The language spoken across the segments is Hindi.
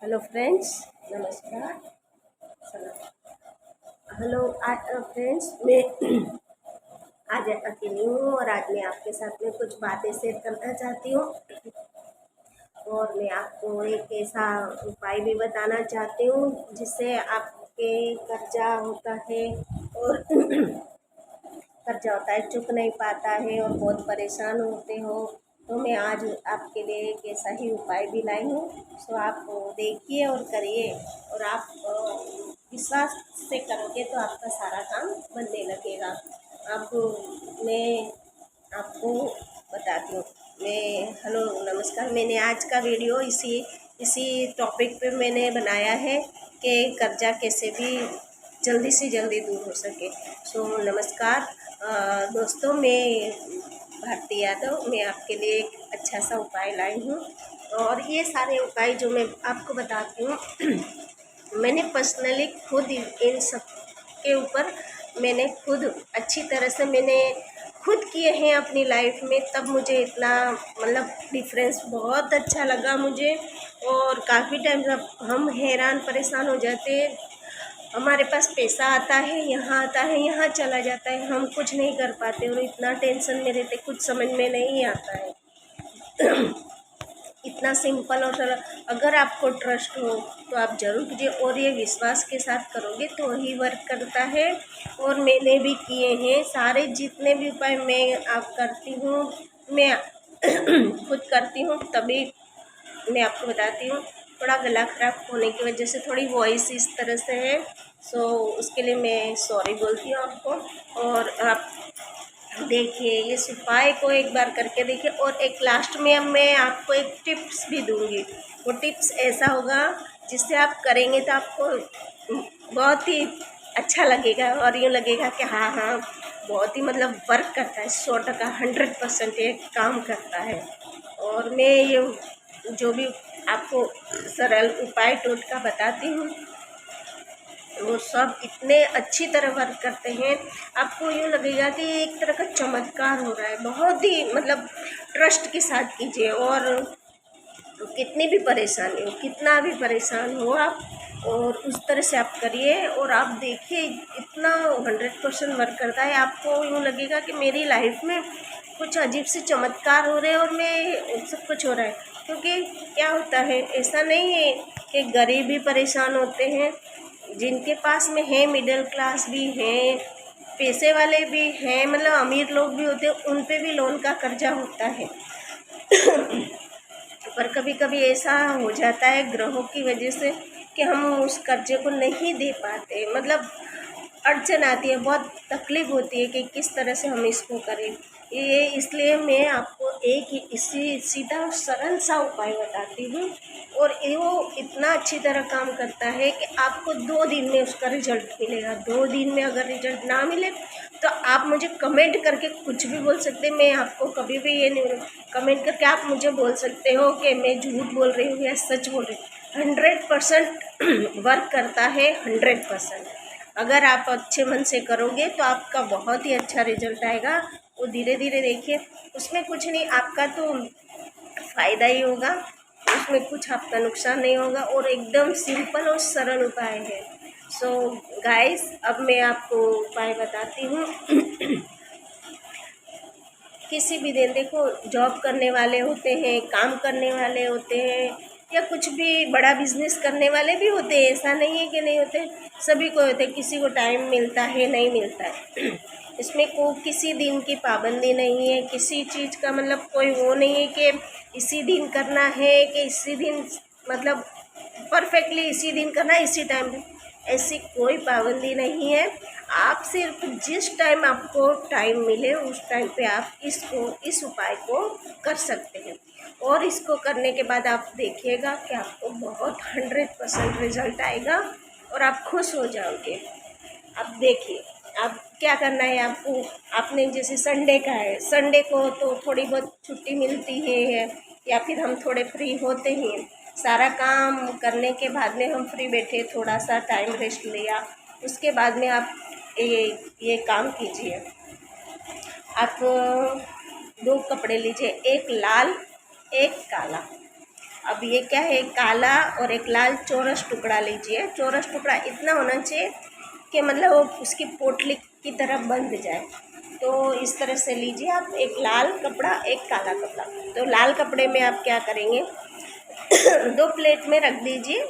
हेलो फ्रेंड्स, नमस्कार। हेलो फ्रेंड्स, मैं आज अकेली हूँ और आज मैं आपके साथ में कुछ बातें शेयर करना चाहती हूँ। और मैं आपको एक ऐसा उपाय भी बताना चाहती हूँ जिससे आपके कर्जा होता है और कर्जा होता है, चुक नहीं पाता है और बहुत परेशान होते हो, तो मैं आज आपके लिए एक ऐसा ही उपाय भी लाई हूँ। सो आप देखिए और करिए, और आप विश्वास से करोगे तो आपका सारा काम बनने लगेगा। अब मैं आपको बताती हूँ। मैं हेलो नमस्कार, मैंने आज का वीडियो इसी इसी टॉपिक पे मैंने बनाया है कि कर्जा कैसे भी जल्दी से जल्दी दूर हो सके। सो नमस्कार दोस्तों, मैं भारती यादव, मैं आपके लिए एक अच्छा सा उपाय लाई हूँ। और ये सारे उपाय जो मैं आपको बताती हूँ मैंने पर्सनली खुद इन सब के ऊपर मैंने खुद अच्छी तरह से मैंने खुद किए हैं अपनी लाइफ में, तब मुझे इतना मतलब डिफरेंस बहुत अच्छा लगा मुझे। और काफ़ी टाइम जब हम हैरान परेशान हो जाते हैं, हमारे पास पैसा आता है, यहाँ आता है, यहाँ चला जाता है, हम कुछ नहीं कर पाते और इतना टेंशन में रहते, कुछ समझ में नहीं आता है। इतना सिंपल और सरल, अगर आपको ट्रस्ट हो तो आप ज़रूर कीजिए, और ये विश्वास के साथ करोगे तो ही वर्क करता है। और मैंने भी किए हैं सारे जितने भी उपाय मैं आप करती हूँ, मैं खुद करती हूँ, तभी मैं आपको बताती हूँ। थोड़ा गला खराब होने की वजह से थोड़ी वॉइस इस तरह से है, सो उसके लिए मैं सॉरी बोलती हूँ आपको। और आप देखिए इस उपाय को एक बार करके देखिए, और एक लास्ट में अब मैं आपको एक टिप्स भी दूंगी। वो टिप्स ऐसा होगा जिससे आप करेंगे तो आपको बहुत ही अच्छा लगेगा और यूँ लगेगा कि हाँ हाँ बहुत ही मतलब वर्क करता है, 100% 100% ये काम करता है। और मैं ये जो भी आपको सरल उपाय टोटका बताती हूँ वो सब इतने अच्छी तरह वर्क करते हैं, आपको यूँ लगेगा कि एक तरह का चमत्कार हो रहा है। बहुत ही मतलब ट्रस्ट के साथ कीजिए, और कितनी भी परेशानी हो, कितना भी परेशान हो आप, और उस तरह से आप करिए और आप देखिए इतना 100% वर्क करता है। आपको यूँ लगेगा कि मेरी लाइफ में कुछ अजीब से चमत्कार हो रहे हैं और मैं सब कुछ हो रहा है। क्योंकि क्या होता है, ऐसा नहीं है कि गरीब भी परेशान होते हैं, जिनके पास में है मिडिल क्लास भी हैं, पैसे वाले भी हैं, मतलब अमीर लोग भी होते हैं, उन पे भी लोन का कर्जा होता है। पर कभी कभी ऐसा हो जाता है ग्रहों की वजह से कि हम उस कर्जे को नहीं दे पाते, मतलब अड़चन आती है, बहुत तकलीफ होती है कि किस तरह से हम इसको करें। ये इसलिए मैं आपको एक ही इसी सीधा और सरल सा उपाय बताती हूँ, और ये वो इतना अच्छी तरह काम करता है कि आपको 2 दिन में उसका रिजल्ट मिलेगा। 2 दिन में अगर रिजल्ट ना मिले तो आप मुझे कमेंट करके कुछ भी बोल सकते हैं, मैं आपको कभी भी ये नहीं, कमेंट करके आप मुझे बोल सकते हो कि मैं झूठ बोल रही हूँ या सच बोल रही हूँ। 100% वर्क करता है, 100%। अगर आप अच्छे मन से करोगे तो आपका बहुत ही अच्छा रिजल्ट आएगा। वो धीरे धीरे देखिए, उसमें कुछ नहीं, आपका तो फ़ायदा ही होगा, उसमें कुछ आपका नुकसान नहीं होगा, और एकदम सिंपल और सरल उपाय है। सो गाइस, अब मैं आपको उपाय बताती हूँ। किसी भी दिन देखो, जॉब करने वाले होते हैं, काम करने वाले होते हैं, या कुछ भी बड़ा बिजनेस करने वाले भी होते हैं, ऐसा नहीं है कि नहीं होते, सभी को होते हैं। किसी को टाइम मिलता है, नहीं मिलता है। इसमें को किसी दिन की पाबंदी नहीं है, किसी चीज़ का मतलब कोई वो नहीं है कि इसी दिन करना है, कि इसी दिन मतलब परफेक्टली इसी दिन करना है, इसी टाइम पे, ऐसी कोई पाबंदी नहीं है। आप सिर्फ जिस टाइम आपको टाइम मिले उस टाइम पे आप इस उपाय को कर सकते हैं, और इसको करने के बाद आप देखिएगा कि आपको बहुत 100% रिजल्ट आएगा और आप खुश हो जाओगे। अब देखिए, अब क्या करना है आपको, आपने जैसे संडे का है, संडे को तो थोड़ी बहुत छुट्टी मिलती है, या फिर हम थोड़े फ्री होते हैं, सारा काम करने के बाद में हम फ्री बैठे, थोड़ा सा टाइम रेस्ट लिया, उसके बाद में आप ये काम कीजिए। आप 2 कपड़े लीजिए, एक लाल एक काला। अब ये क्या है, काला और एक लाल चौरस टुकड़ा लीजिए। चौरस टुकड़ा इतना होना चाहिए कि मतलब वो उसकी पोटली की तरह बंध जाए। तो इस तरह से लीजिए आप, एक लाल कपड़ा एक काला कपड़ा। तो लाल कपड़े में आप क्या करेंगे, 2 प्लेट में रख दीजिए।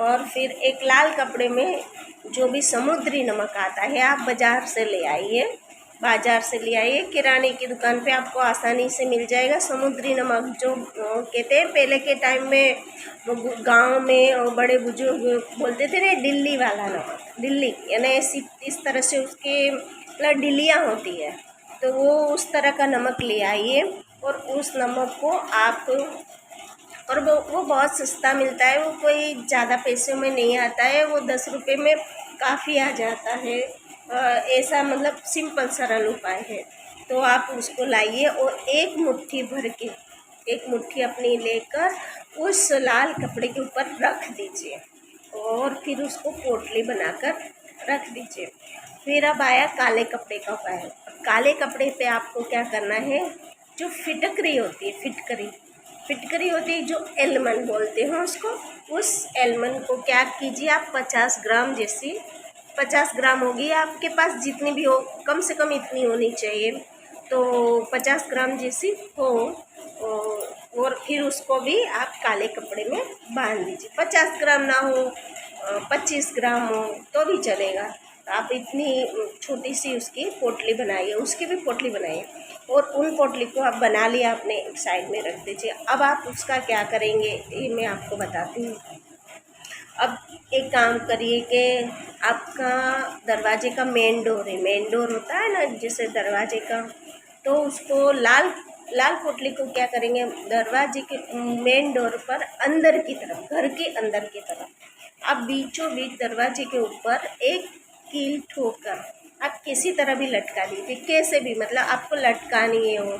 और फिर एक लाल कपड़े में जो भी समुद्री नमक आता है आप बाज़ार से ले आइए। किराने की दुकान पे आपको आसानी से मिल जाएगा समुद्री नमक। जो कहते हैं पहले के टाइम में गांव में और बड़े बुजुर्ग बोलते थे ना, दिल्ली वाला नमक, दिल्ली यानी ऐसी इस तरह से उसके मतलब डिलियाँ होती है। तो वो उस तरह का नमक ले आइए और उस नमक को आप, और वो बहुत सस्ता मिलता है, वो कोई ज़्यादा पैसे में नहीं आता है, वो 10 रुपये में काफ़ी आ जाता है। ऐसा मतलब सिंपल सरल उपाय है। तो आप उसको लाइए और एक मुट्ठी भर के, एक मुट्ठी अपनी लेकर उस लाल कपड़े के ऊपर रख दीजिए और फिर उसको पोटली बनाकर रख दीजिए। फिर अब आया काले कपड़े का उपाय। काले कपड़े पे आपको क्या करना है, जो फिटकरी होती है, फिटकरी होती है, जो एलमन बोलते हैं उसको, उस एलमन को क्या कीजिए आप 50 ग्राम जैसी, 50 ग्राम होगी आपके पास, जितनी भी हो, कम से कम इतनी होनी चाहिए। तो 50 ग्राम जैसी हो और फिर उसको भी आप काले कपड़े में बांध दीजिए। 50 ग्राम ना हो, 25 ग्राम हो तो भी चलेगा। आप इतनी छोटी सी उसकी पोटली बनाइए, उसकी भी पोटली बनाइए और उन पोटली को आप बना लिया, अपने साइड में रख दीजिए। अब आप उसका क्या करेंगे ये मैं आपको बताती हूँ। अब एक काम करिए कि आपका दरवाजे का मेन डोर होता है ना, जैसे दरवाजे का, तो उसको लाल पोटली को क्या करेंगे, दरवाजे के मेन डोर पर अंदर की तरफ, घर के अंदर की तरफ आप बीचों बीच दरवाजे के ऊपर एक कील ठोकर आप किसी तरह भी लटका दीजिए। कैसे भी, मतलब आपको लटकानी है वो,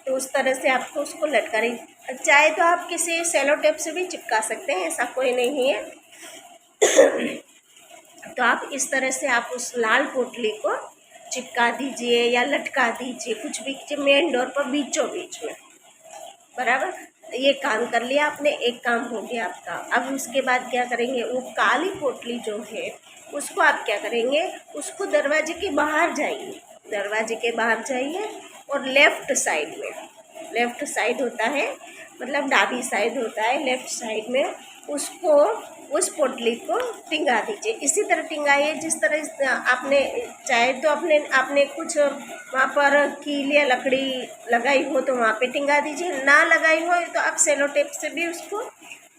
तो उस तरह से आपको उसको लटकानी। चाहे तो आप किसी सेलो टेप से भी चिपका सकते हैं, ऐसा कोई नहीं है। तो आप इस तरह से आप उस लाल पोटली को चिपका दीजिए या लटका दीजिए, कुछ भी कीजिए, मेन डोर पर बीचों बीच में, बराबर। ये काम कर लिया आपने, एक काम हो गया आपका। अब उसके बाद क्या करेंगे, वो काली पोटली जो है उसको आप क्या करेंगे, उसको दरवाजे के बाहर जाइए और लेफ़्ट साइड होता है, मतलब डाबी साइड होता है, लेफ़्ट साइड में उसको, उस पोटली को टिंगा दीजिए। इसी तरह टिंगाइए जिस तरह आपने, चाहे तो आपने कुछ वहाँ पर कील या लकड़ी लगाई हो तो वहाँ पे टिंगा दीजिए, ना लगाई हो तो आप सेलो टेप से भी उसको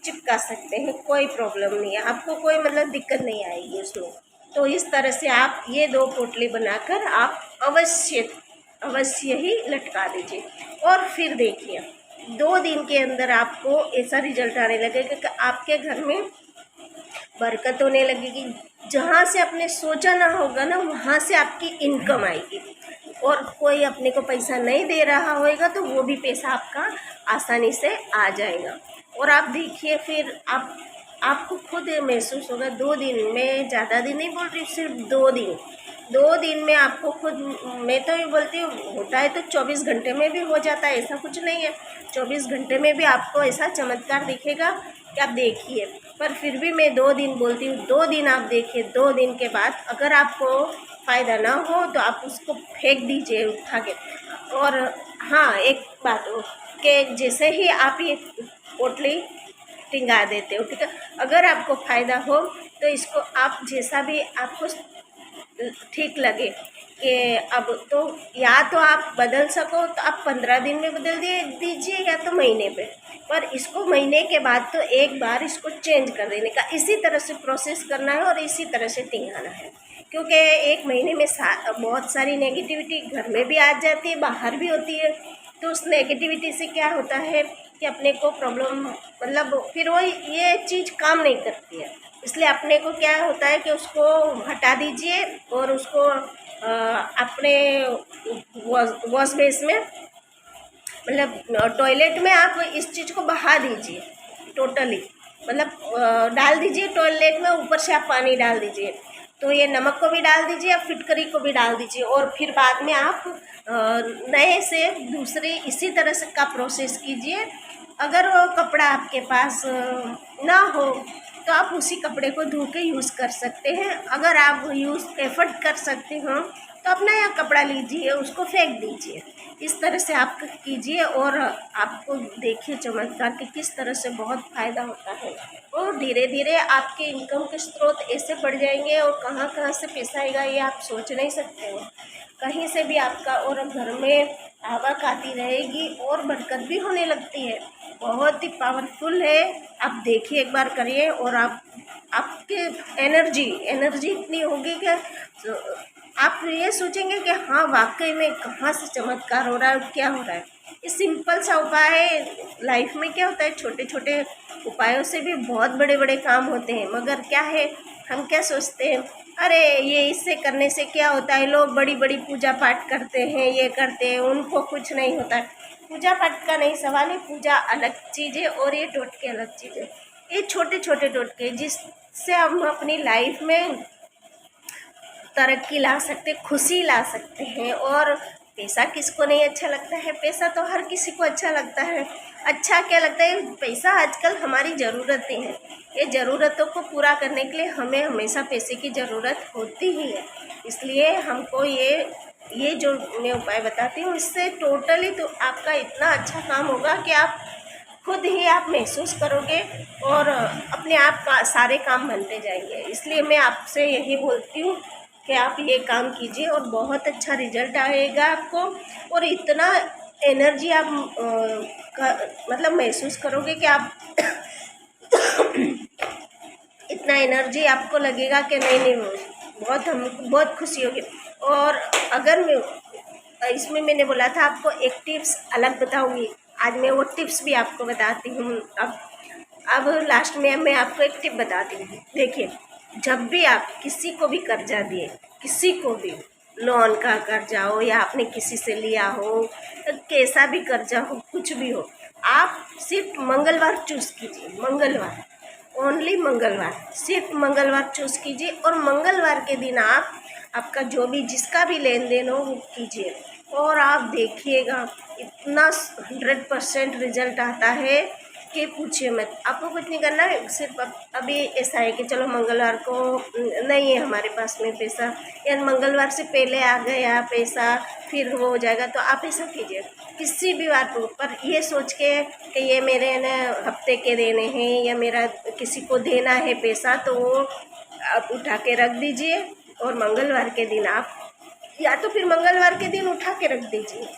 चिपका सकते हैं, कोई प्रॉब्लम नहीं है, आपको कोई मतलब दिक्कत नहीं आएगी उसमें। तो इस तरह से आप ये 2 पोटली बनाकर आप अवश्य ही लटका दीजिए। और फिर देखिए 2 दिन के अंदर आपको ऐसा रिजल्ट आने लगेगा कि आपके घर में बरकत होने लगेगी। जहाँ से आपने सोचा ना होगा ना, वहाँ से आपकी इनकम आएगी। और कोई अपने को पैसा नहीं दे रहा होएगा तो वो भी पैसा आपका आसानी से आ जाएगा। और आप देखिए फिर आपको खुद महसूस होगा 2 दिन में, ज़्यादा दिन नहीं बोल रही, सिर्फ 2 दिन में आपको खुद, मैं तो ये बोलती हूँ होता है तो 24 घंटे में भी हो जाता है, ऐसा कुछ नहीं है। 24 घंटे में भी आपको ऐसा चमत्कार दिखेगा कि आप देखिए। पर फिर भी मैं 2 दिन बोलती हूँ, 2 दिन आप देखिए। 2 दिन के बाद अगर आपको फ़ायदा ना हो तो आप उसको फेंक दीजिए उठा के। और हाँ, एक बात हो कि जैसे ही आप ये पोटली टिंगा देते हो, ठीक है, अगर आपको फ़ायदा हो तो इसको आप जैसा भी आपको ठीक लगे कि अब तो, या तो आप बदल सको तो आप 15 दिन में बदल दीजिए या तो महीने पे, पर इसको महीने के बाद तो एक बार इसको चेंज कर देने का, इसी तरह से प्रोसेस करना है और इसी तरह से टिंगाना है। क्योंकि एक महीने में बहुत सारी नेगेटिविटी घर में भी आ जाती है, बाहर भी होती है। तो उस नेगेटिविटी से क्या होता है कि अपने को प्रॉब्लम, मतलब फिर वो ये चीज़ काम नहीं करती है। इसलिए अपने को क्या होता है कि उसको हटा दीजिए और उसको अपने वॉश बेस में, मतलब टॉयलेट में आप इस चीज़ को बहा दीजिए टोटली, मतलब डाल दीजिए टॉयलेट में, ऊपर से आप पानी डाल दीजिए। तो ये नमक को भी डाल दीजिए, आप फिटकरी को भी डाल दीजिए और फिर बाद में आप नए से दूसरे इसी तरह से का प्रोसेस कीजिए अगर वो कपड़ा आपके पास ना हो तो आप उसी कपड़े को धो के यूज़ कर सकते हैं। अगर आप यूज़ एफर्ट कर सकते हो तो आप नया कपड़ा लीजिए, उसको फेंक दीजिए। इस तरह से आप कीजिए और आपको देखिए चमत्कार कि किस तरह से बहुत फ़ायदा होता है। और धीरे धीरे आपके इनकम के स्रोत ऐसे बढ़ जाएंगे और कहाँ कहाँ से पैसा आएगा ये आप सोच नहीं सकते हो। कहीं से भी आपका और घर में आवक आती रहेगी और बरकत भी होने लगती है। बहुत ही पावरफुल है, आप देखिए एक बार करिए और आपके एनर्जी इतनी होगी कि आप ये सोचेंगे कि हाँ वाकई में कहाँ से चमत्कार हो रहा है और क्या हो रहा है। ये सिंपल सा उपाय है। लाइफ में क्या होता है, छोटे छोटे उपायों से भी बहुत बड़े बड़े काम होते हैं, मगर क्या है हम क्या सोचते हैं, अरे ये इससे करने से क्या होता है, लोग बड़ी बड़ी पूजा पाठ करते हैं, ये करते हैं, उनको कुछ नहीं होता। पूजा पाठ का नहीं सवाल है, पूजा अलग चीज़ है और ये टोटके अलग चीज़ है। ये छोटे छोटे टोटके जिससे हम अपनी लाइफ में तरक्की ला सकते, खुशी ला सकते हैं। और पैसा किसको नहीं अच्छा लगता है, पैसा तो हर किसी को अच्छा लगता है। अच्छा क्या लगता है, पैसा आजकल हमारी ज़रूरतें हैं, ये ज़रूरतों को पूरा करने के लिए हमें हमेशा पैसे की ज़रूरत होती ही है। इसलिए हमको ये जो मैं उपाय बताती हूँ इससे टोटली तो आपका इतना अच्छा काम होगा कि आप खुद ही आप महसूस करोगे और अपने आप का सारे काम बनते जाएंगे। इसलिए मैं आपसे यही बोलती हूँ कि आप ये काम कीजिए और बहुत अच्छा रिजल्ट आएगा आपको। और इतना एनर्जी आप मतलब महसूस करोगे कि आप इतना एनर्जी आपको लगेगा कि नहीं बहुत खुशी होगी। और अगर मैं इसमें मैंने बोला था आपको एक टिप्स अलग बताऊंगी, आज मैं वो टिप्स भी आपको बताती हूँ। अब लास्ट में मैं आपको एक टिप बताती हूँ। देखिए, जब भी आप किसी को भी कर्जा दिए, किसी को भी लोन का कर्जा हो या आपने किसी से लिया हो, कैसा भी कर्जा हो, कुछ भी हो, आप सिर्फ मंगलवार चूज़ कीजिए। मंगलवार, ओनली मंगलवार, सिर्फ मंगलवार चूज़ कीजिए और मंगलवार के दिन आप आपका जो भी जिसका भी लेन देन हो वो कीजिए और आप देखिएगा इतना 100% रिजल्ट आता है कि पूछिए मत। आपको कुछ नहीं करना है, सिर्फ अभी ऐसा है कि चलो मंगलवार को नहीं है हमारे पास में पैसा, या मंगलवार से पहले आ गया पैसा फिर वो हो जाएगा, तो आप ऐसा कीजिए किसी भी बात पर ये सोच के कि ये मेरे न हफ्ते के देने हैं या मेरा किसी को देना है पैसा, तो वो आप उठा के रख दीजिए और मंगलवार के दिन आप या तो फिर मंगलवार के दिन उठा के रख दीजिए।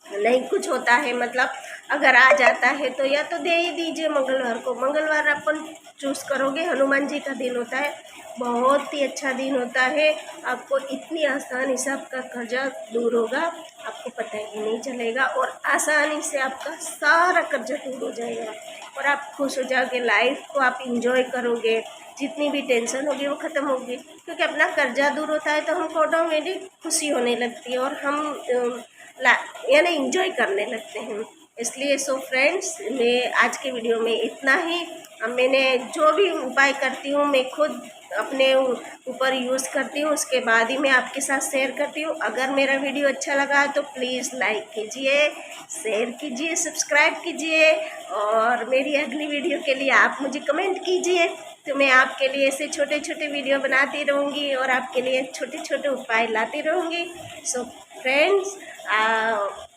नहीं कुछ होता है मतलब अगर आ जाता है तो या तो दे ही दीजिए मंगलवार को। मंगलवार अपन चूज़ करोगे, हनुमान जी का दिन होता है, बहुत ही अच्छा दिन होता है। आपको इतनी आसानी से आपका कर्जा दूर होगा, आपको पता ही नहीं चलेगा और आसानी से आपका सारा कर्जा दूर हो जाएगा और आप खुश हो जाओगे। लाइफ को आप इंजॉय करोगे, जितनी भी टेंशन होगी वो ख़त्म होगी, क्योंकि अपना कर्जा दूर होता है तो हमको ऑटोमेटिक खुशी होने लगती है और हम यानी इंजॉय करने लगते हैं। इसलिए सो फ्रेंड्स, मैं आज के वीडियो में इतना ही। अब मैंने जो भी उपाय करती हूँ मैं खुद अपने ऊपर यूज़ करती हूँ, उसके बाद ही मैं आपके साथ शेयर करती हूँ। अगर मेरा वीडियो अच्छा लगा तो प्लीज़ लाइक कीजिए, शेयर कीजिए, सब्सक्राइब कीजिए और मेरी अगली वीडियो के लिए आप मुझे कमेंट कीजिए, तो मैं आपके लिए ऐसे छोटे छोटे वीडियो बनाती रहूँगी और आपके लिए छोटे छोटे उपाय लाती रहूँगी। So friends,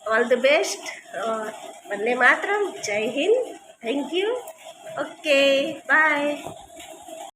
all the best और वंदे मातरम, जय हिंद, थैंक यू, ओके बाय।